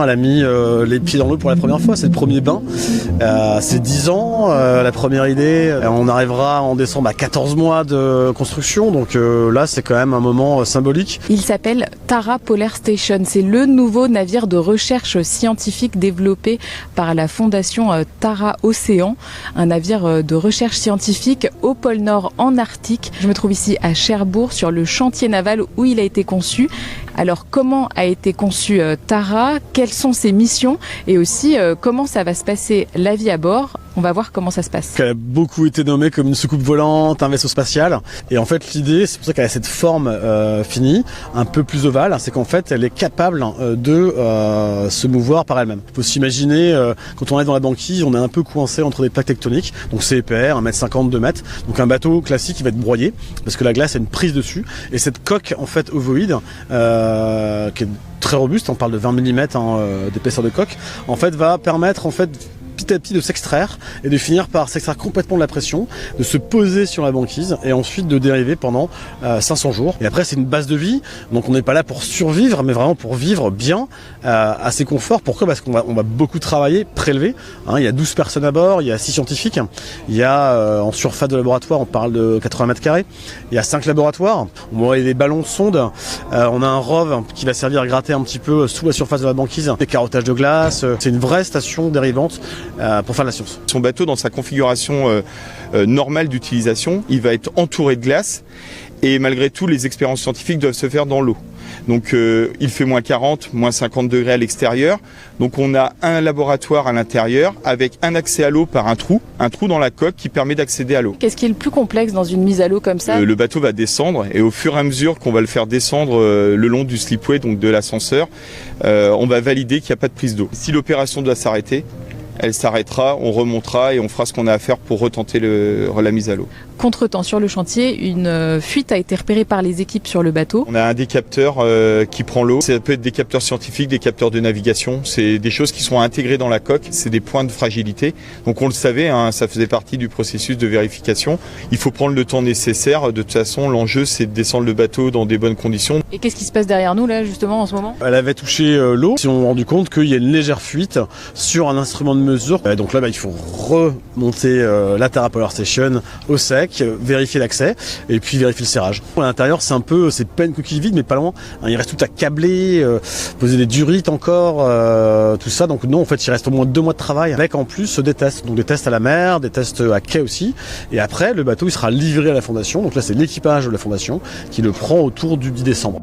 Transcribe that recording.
Elle a mis les pieds dans l'eau pour la première fois, c'est le premier bain. C'est 10 ans, la première idée. On arrivera en décembre à 14 mois de construction, donc là c'est quand même un moment symbolique. Il s'appelle Tara Polar Station. C'est le nouveau navire de recherche scientifique développé par la fondation Tara Océan, un navire de recherche scientifique au pôle Nord en Arctique. Je me trouve ici à Cherbourg sur le chantier naval où il a été conçu. Alors comment a été conçu Tara, quelles sont ses missions et aussi comment ça va se passer la vie à bord. On va voir comment ça se passe. Elle a beaucoup été nommée comme une soucoupe volante, un vaisseau spatial. Et en fait l'idée, c'est pour ça qu'elle a cette forme finie, un peu plus ovale, c'est qu'en fait elle est capable de se mouvoir par elle-même. Il faut s'imaginer, quand on est dans la banquise, on est un peu coincé entre des plaques tectoniques, donc c'est épais, 1m50, 2 mètres. Donc un bateau classique il va être broyé, parce que la glace a une prise dessus. Et cette coque en fait ovoïde, qui est très robuste, on parle de 20 mm d'épaisseur de coque, en fait va permettre en fait petit à petit de s'extraire et de finir par s'extraire complètement de la pression, de se poser sur la banquise et ensuite de dériver pendant 500 jours. Et après c'est une base de vie, donc on n'est pas là pour survivre mais vraiment pour vivre bien, à ses conforts. Pourquoi ? Parce qu'on va beaucoup travailler, prélever. Il y a 12 personnes à bord, il y a 6 scientifiques, il y a en surface de laboratoire on parle de 80 mètres carrés, il y a 5 laboratoires, on voit des ballons de sonde, on a un rove qui va servir à gratter un petit peu sous la surface de la banquise, des carottages de glace, c'est une vraie station dérivante pour faire de la science. Son bateau, dans sa configuration normale d'utilisation, il va être entouré de glace et malgré tout, les expériences scientifiques doivent se faire dans l'eau. Donc il fait moins 40, moins 50 degrés à l'extérieur. Donc on a un laboratoire à l'intérieur avec un accès à l'eau par un trou dans la coque qui permet d'accéder à l'eau. Qu'est-ce qui est le plus complexe dans une mise à l'eau comme ça ? Le bateau va descendre et au fur et à mesure qu'on va le faire descendre le long du slipway, donc de l'ascenseur, on va valider qu'il n'y a pas de prise d'eau. Si l'opération doit s'arrêter, elle s'arrêtera, on remontera et on fera ce qu'on a à faire pour retenter la mise à l'eau. Contretemps, sur le chantier, une fuite a été repérée par les équipes sur le bateau. On a un des capteurs qui prend l'eau. Ça peut être des capteurs scientifiques, des capteurs de navigation. C'est des choses qui sont intégrées dans la coque. C'est des points de fragilité. Donc on le savait, ça faisait partie du processus de vérification. Il faut prendre le temps nécessaire. De toute façon, l'enjeu, c'est de descendre le bateau dans des bonnes conditions. Et qu'est-ce qui se passe derrière nous, là, justement, en ce moment ? Elle avait touché l'eau. Si on s'est rendu compte qu'il y a une légère fuite sur un instrument de mesure. Donc là, il faut remonter la Tara Polar Station au sec, vérifier l'accès et puis vérifier le serrage. À l'intérieur, c'est pas une coquille vide, mais pas loin. Il reste tout à câbler, poser des durites encore, tout ça. Donc non, en fait, il reste au moins 2 mois de travail avec en plus des tests. Donc des tests à la mer, des tests à quai aussi. Et après, le bateau, il sera livré à la fondation. Donc là, c'est l'équipage de la fondation qui le prend autour du 10 décembre.